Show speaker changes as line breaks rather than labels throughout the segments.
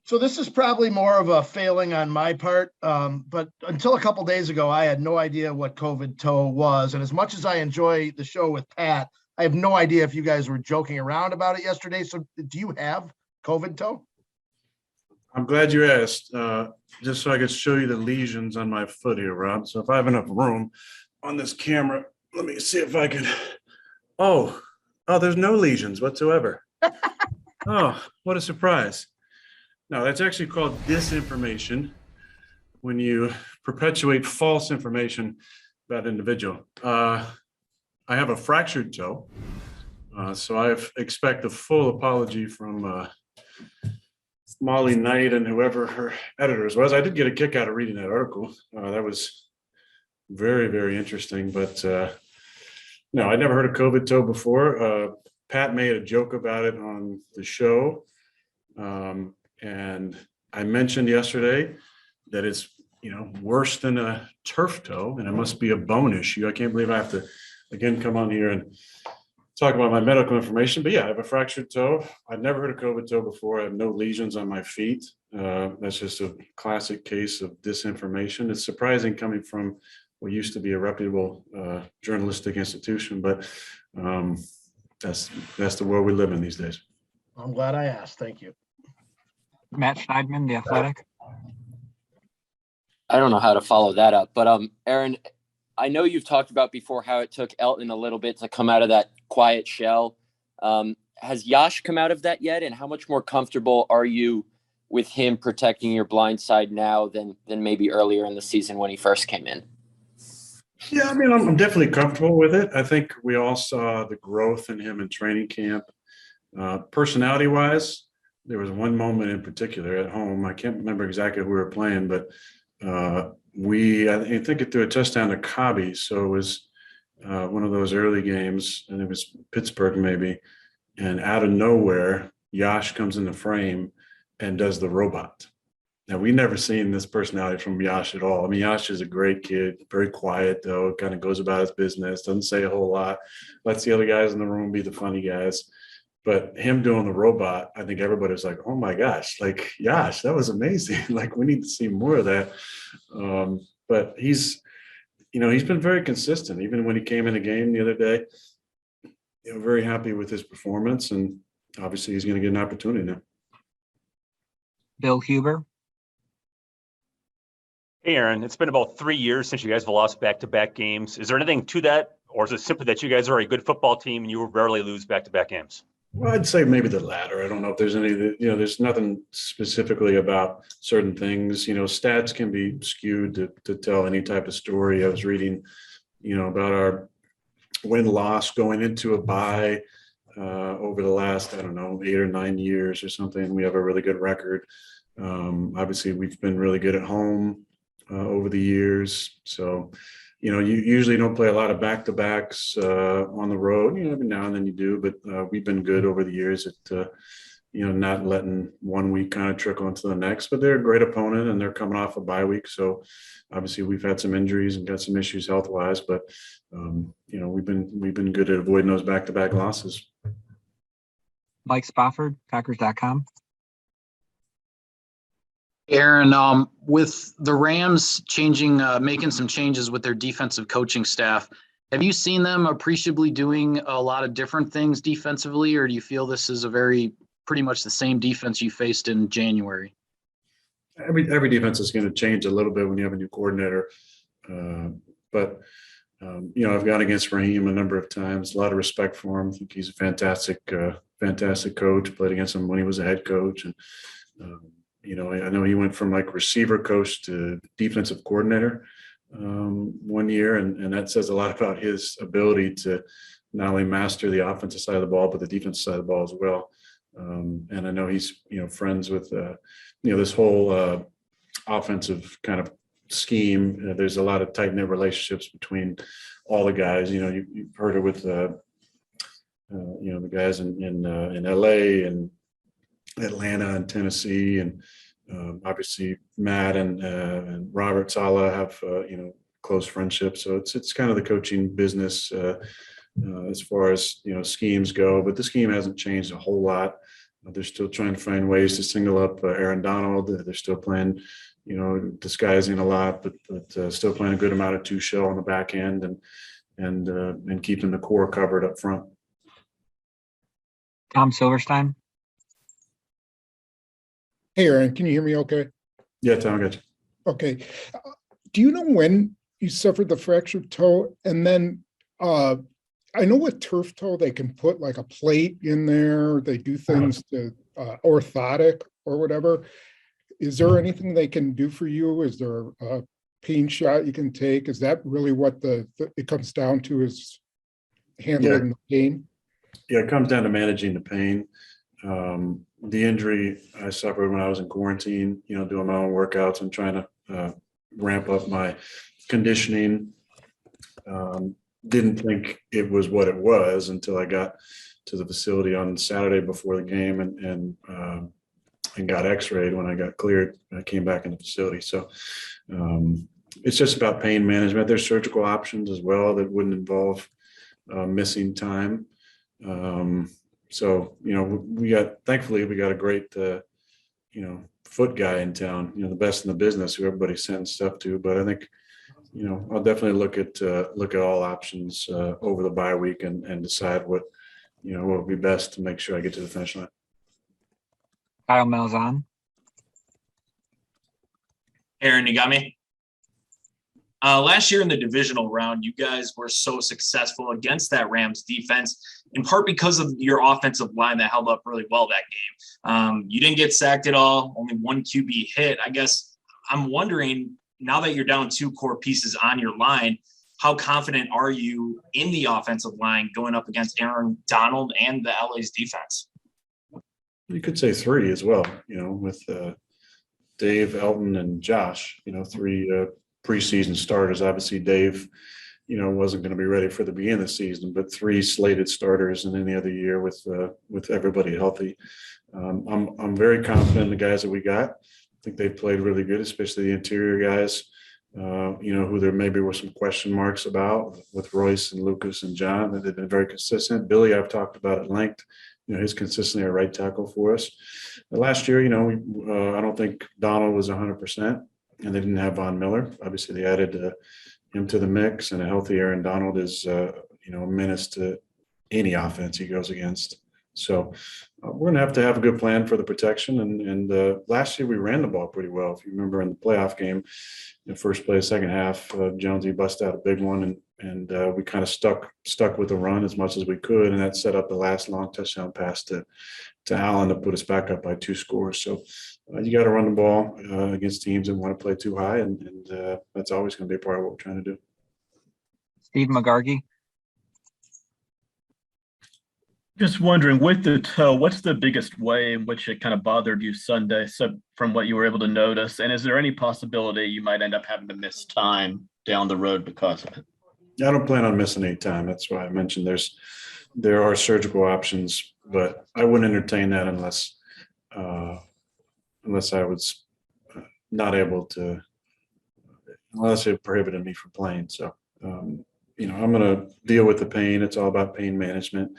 So this is probably more of a failing on my part, but until a couple days ago, I had no idea what COVID toe was. And as much as I enjoy the show with Pat, I have no idea if you guys were joking around about it yesterday. So do you have COVID toe?
I'm glad you asked, just so I could show you the lesions on my foot here, Rob. So if I have enough room on this camera, let me see if I can. Oh, there's no lesions whatsoever. Oh, what a surprise. No, that's actually called disinformation, when you perpetuate false information about an individual. I have a fractured toe, so I expect a full apology from Molly Knight and whoever her editors was. I did get a kick out of reading that article. That was very, very interesting. But no, I never heard of COVID toe before. Pat made a joke about it on the show. And I mentioned yesterday that it's, worse than a turf toe, and it must be a bone issue. I can't believe I have to, again, come on here and talk about my medical information. But yeah, I have a fractured toe. I've never heard of COVID toe before. I have no lesions on my feet. That's just a classic case of disinformation. It's surprising coming from what used to be a reputable journalistic institution, but that's the world we live in these days.
I'm glad I asked. Thank you.
Matt Schneidman, The Athletic.
I don't know how to follow that up, but Aaron, I know you've talked about before how it took Elton a little bit to come out of that quiet shell. Has Yash come out of that yet? And how much more comfortable are you with him protecting your blind side now than maybe earlier in the season when he first came in?
Yeah, I mean, I'm definitely comfortable with it. I think we all saw the growth in him in training camp. Personality-wise, there was one moment in particular at home. I can't remember exactly who we were playing, but I think it threw a touchdown to Cobby. So it was one of those early games, and it was Pittsburgh maybe. And out of nowhere, Yash comes in the frame and does the robot. Now, we never seen this personality from Yash at all. I mean, Yash is a great kid, very quiet, though, kind of goes about his business, doesn't say a whole lot, lets the other guys in the room be the funny guys. But him doing the robot, I think everybody was like, oh my gosh, like, Yash, that was amazing. Like, we need to see more of that. But he's been very consistent. Even when he came in the game the other day, very happy with his performance. And obviously he's going to get an opportunity now.
Bill Huber.
Hey, Aaron, it's been about 3 years since you guys have lost back-to-back games. Is there anything to that, or is it simply that you guys are a good football team and you rarely lose back-to-back games?
Well, I'd say maybe the latter. I don't know if there's any, there's nothing specifically about certain things. Stats can be skewed to tell any type of story. I was reading, about our win-loss going into a bye over the last, 8 or 9 years or something. We have a really good record. Obviously, we've been really good at home over the years. So, you usually don't play a lot of back-to-backs on the road. Every now and then you do, but we've been good over the years at, not letting 1 week kind of trickle into the next. But they're a great opponent, and they're coming off a bye week. So obviously we've had some injuries and got some issues health-wise, but we've been good at avoiding those back-to-back losses.
Mike Spofford, Packers.com.
Aaron, with the Rams making some changes with their defensive coaching staff, have you seen them appreciably doing a lot of different things defensively, or do you feel this is pretty much the same defense you faced in January?
Every defense is going to change a little bit when you have a new coordinator. But I've gone against Raheem a number of times, a lot of respect for him. I think he's a fantastic coach, played against him when he was a head coach. And, I know he went from like receiver coach to defensive coordinator 1 year. And that says a lot about his ability to not only master the offensive side of the ball, but the defensive side of the ball as well. And I know he's, friends with, this whole offensive kind of scheme. There's a lot of tight-knit relationships between all the guys. You've heard it with, the guys in LA and Atlanta and Tennessee, and obviously Matt and Robert Saleh have, close friendships. So it's kind of the coaching business as far as, schemes go, but the scheme hasn't changed a whole lot. They're still trying to find ways to single up Aaron Donald. They're still playing, disguising a lot, but still playing a good amount of two shell on the back end and keeping the core covered up front.
Tom Silverstein.
Hey, Aaron, can you hear me okay?
Yeah, Tom, I got you.
Okay. Do you know when you suffered the fractured toe? And then I know with turf toe, they can put like a plate in there. They do things to orthotic or whatever. Is there anything they can do for you? Is there a pain shot you can take? Is that really what it comes down to, is handling the pain?
Yeah, it comes down to managing the pain. The injury I suffered when I was in quarantine, doing my own workouts and trying to ramp up my conditioning. Didn't think it was what it was until I got to the facility on Saturday before the game and got x-rayed. When I got cleared, I came back in the facility. So it's just about pain management. There's surgical options as well that wouldn't involve missing time. So, thankfully we got a great, foot guy in town, the best in the business, who everybody sends stuff to. But I think, I'll definitely look at all options over the bye week and decide what would be best to make sure I get to the finish line.
Kyle Malzahn.
Aaron, you got me? Last year in the divisional round, you guys were so successful against that Rams defense, in part because of your offensive line that held up really well that game. You didn't get sacked at all, only one QB hit. I guess I'm wondering, now that you're down two core pieces on your line, how confident are you in the offensive line going up against Aaron Donald and the LA's defense?
You could say three as well, with Dave, Elton, and Josh, three preseason starters. Obviously, Dave, wasn't going to be ready for the beginning of the season, but three slated starters in any other year with everybody healthy. I'm very confident in the guys that we got. I think they've played really good, especially the interior guys, who there maybe were some question marks about with Royce and Lucas and John. They've been very consistent. Billy, I've talked about at length, his consistency at right tackle for us. Last year, I don't think Donald was 100%, and they didn't have Von Miller. Obviously, they added him to the mix, and a healthy Aaron Donald is, a menace to any offense he goes against. So we're going to have a good plan for the protection. And last year we ran the ball pretty well. If you remember in the playoff game, in the first play, second half, Jonesy busted out a big one, and we kind of stuck with the run as much as we could, and that set up the last long touchdown pass to Allen to put us back up by 2 scores. So you got to run the ball against teams that want to play too high, and that's always going to be a part of what we're trying to do.
Steve McGargy.
Just wondering, with the toe, what's the biggest way in which it kind of bothered you Sunday, so from what you were able to notice? And is there any possibility you might end up having to miss time down the road because of it?
I don't plan on missing any time. That's why I mentioned there are surgical options, but I wouldn't entertain that unless I was not able to, unless it prohibited me from playing. So, I'm going to deal with the pain. It's all about pain management.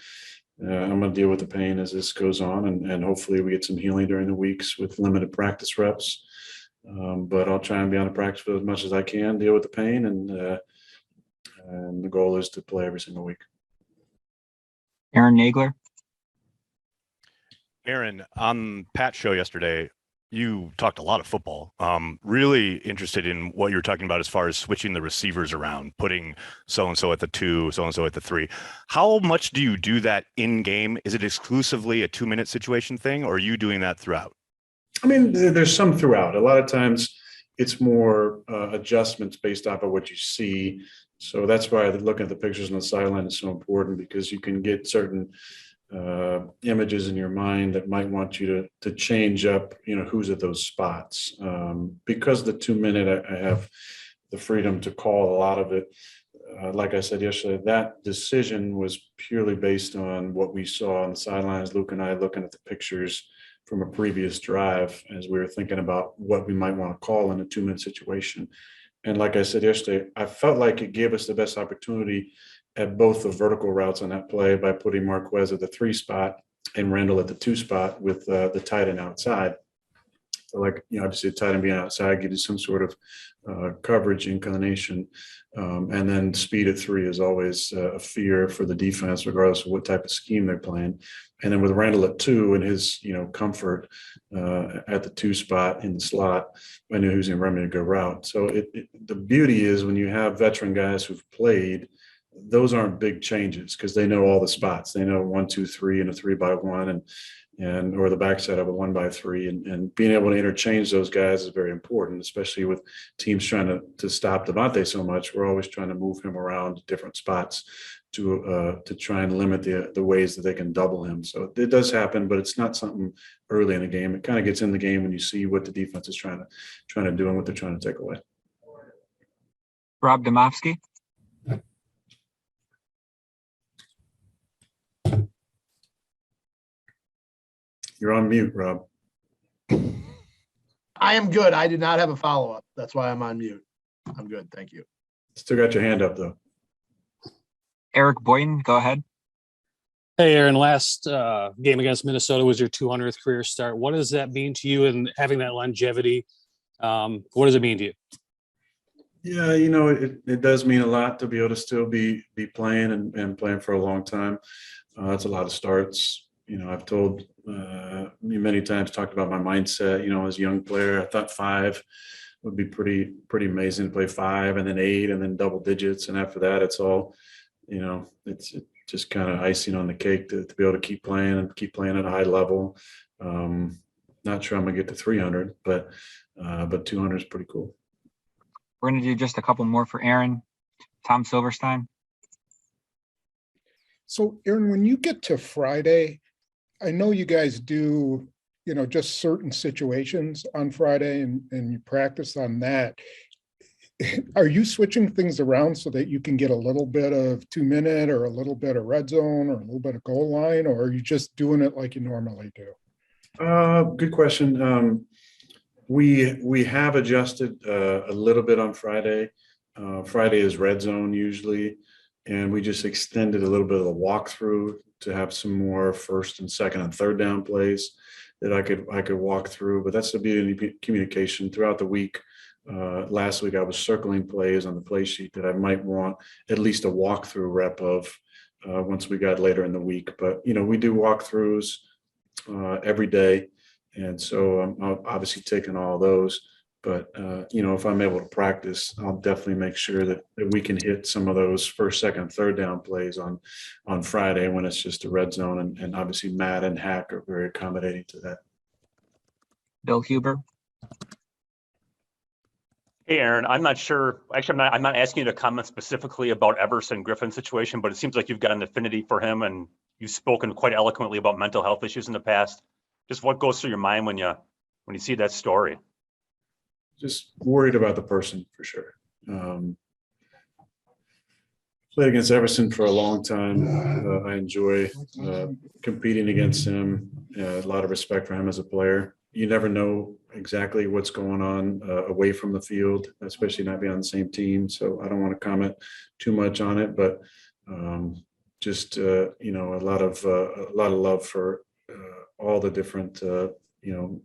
I'm going to deal with the pain as this goes on, and hopefully we get some healing during the weeks with limited practice reps. But I'll try and be on the practice field as much as I can, deal with the pain, and the goal is to play every single week.
Aaron Nagler.
Aaron, on Pat's show yesterday, you talked a lot of football. Really interested in what you were talking about as far as switching the receivers around, putting so-and-so at the 2, so-and-so at the 3. How much do you do that in game? Is it exclusively a 2-minute situation thing, or are you doing that throughout?
I mean, there's some throughout. A lot of times it's more adjustments based off of what you see. So that's why looking at the pictures on the sideline is so important, because you can get certain images in your mind that might want you to change up, who's at those spots. Because the 2-minute, I have the freedom to call a lot of it. Like I said yesterday, that decision was purely based on what we saw on the sidelines. Luke and I looking at the pictures from a previous drive as we were thinking about what we might want to call in a 2-minute situation. And like I said yesterday, I felt like it gave us the best opportunity at both the vertical routes on that play by putting Marquez at the 3 spot and Randall at the 2 spot with the tight end outside. So like, obviously the tight end being outside gives you some sort of coverage inclination. And then speed at 3 is always a fear for the defense, regardless of what type of scheme they're playing. And then with Randall at 2 and his, comfort at the 2 spot in the slot, I knew he was going to run me a good route. So the beauty is when you have veteran guys who've played, those aren't big changes because they know all the spots. They know 1, 2, 3 and a 3-by-1 and or the backside of a 1-by-3, and being able to interchange those guys is very important, especially with teams trying to stop Devontae so much. We're always trying to move him around to different spots to try and limit the ways that they can double him. So it does happen, but it's not something early in the game. It kind of gets in the game when you see what the defense is trying to do and what they're trying to take away.
Rob Domofsky.
You're on mute, Rob.
I am good. I did not have a follow-up. That's why I'm on mute. I'm good. Thank you.
Still got your hand up, though.
Eric Boyden, go ahead.
Hey, Aaron, last game against Minnesota was your 200th career start. What does that mean to you, and having that longevity? What does it mean to you?
Yeah, it does mean a lot to be able to still be playing and playing for a long time. That's a lot of starts. I've told you many times, talked about my mindset, as a young player. I thought 5 would be pretty amazing to play 5 and then 8 and then double digits. And after that, it's all, it's just kind of icing on the cake to be able to keep playing at a high level. Not sure I'm gonna get to 300, but 200 is pretty cool.
We're going to do just a couple more for Aaron. Tom Silverstein.
So Aaron, when you get to Friday, I know you guys do, just certain situations on Friday and you practice on that. Are you switching things around so that you can get a little bit of 2-minute or a little bit of red zone or a little bit of goal line, or are you just doing it like you normally do?
Good question. We have adjusted a little bit on Friday. Friday is red zone usually, and we just extended a little bit of the walkthrough to have some more 1st and 2nd and 3rd down plays that I could walk through. But that's the beauty of communication throughout the week. Last week I was circling plays on the play sheet that I might want at least a walkthrough rep of once we got later in the week. But we do walkthroughs every day, and so I'm obviously taking all those. But if I'm able to practice, I'll definitely make sure that we can hit some of those 1st, 2nd, 3rd down plays on Friday when it's just a red zone. And obviously Matt and Hack are very accommodating to that.
Bill Huber.
Hey, Aaron, I'm not sure. Actually, I'm not asking you to comment specifically about Everson Griffin's situation, but it seems like you've got an affinity for him, and you've spoken quite eloquently about mental health issues in the past. Just what goes through your mind when you see that story?
Just worried about the person for sure. Played against Everson for a long time. I enjoy competing against him. A lot of respect for him as a player. You never know exactly what's going on away from the field, especially not being on the same team. So I don't want to comment too much on it, but just a lot of love for all the different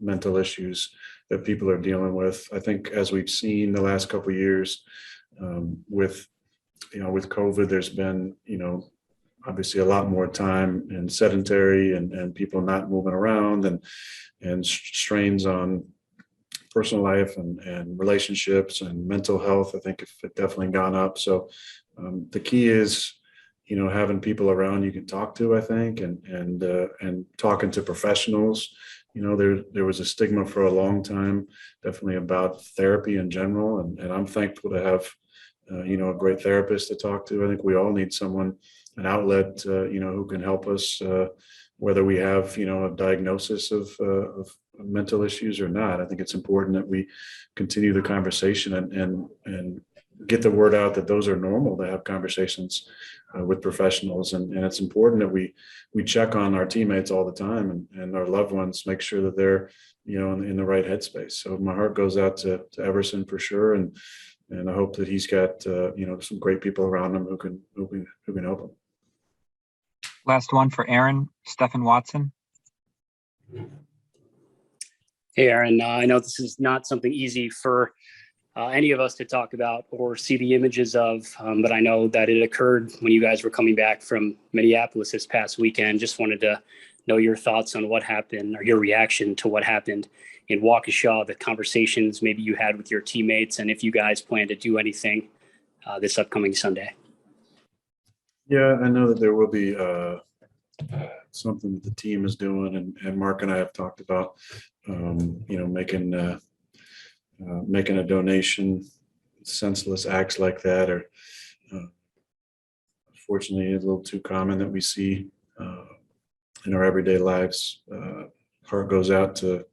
mental issues that people are dealing with. I think as we've seen the last couple of years with COVID, there's been, obviously a lot more time and sedentary and people not moving around and strains on personal life and relationships and mental health. I think it definitely gone up. So the key is, having people around you can talk to, I think, and talking to professionals. There was a stigma for a long time, definitely about therapy in general. And I'm thankful to have, a great therapist to talk to. I think we all need someone, an outlet, who can help us, whether we have, a diagnosis of mental issues or not. I think it's important that we continue the conversation and get the word out that those are normal to have conversations with professionals. And it's important that we check on our teammates all the time and our loved ones, make sure that they're, in the right headspace. So my heart goes out to Everson for sure. And I hope that he's got, some great people around him who can help him.
Last one for Aaron, Stephen Watson.
Hey, Aaron, I know this is not something easy for any of us to talk about or see the images of, but I know that it occurred when you guys were coming back from Minneapolis this past weekend. Just wanted to know your thoughts on what happened or your reaction to what happened in Waukesha, the conversations maybe you had with your teammates, and if you guys plan to do anything this upcoming Sunday.
Yeah, I know that there will be something that the team is doing, and Mark and I have talked about, making a donation. Senseless acts like that are unfortunately a little too common that we see in our everyday lives. Heart goes out to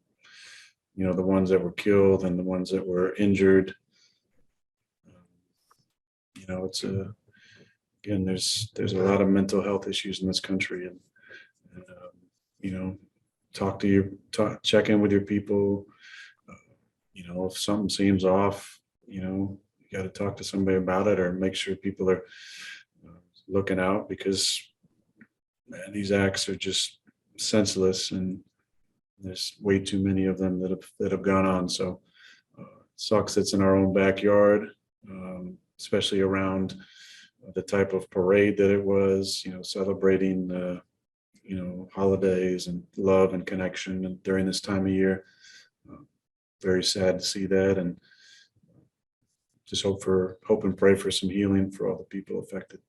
the ones that were killed and the ones that were injured. It's again, there's a lot of mental health issues in this country, and check in with your people. If something seems off, you got to talk to somebody about it, or make sure people are looking out, because man, these acts are just senseless, and there's way too many of them that have gone on. So it sucks it's in our own backyard, especially around the type of parade that it was, celebrating holidays and love and connection, and during this time of year. Very sad to see that, and just hope and pray for some healing for all the people affected.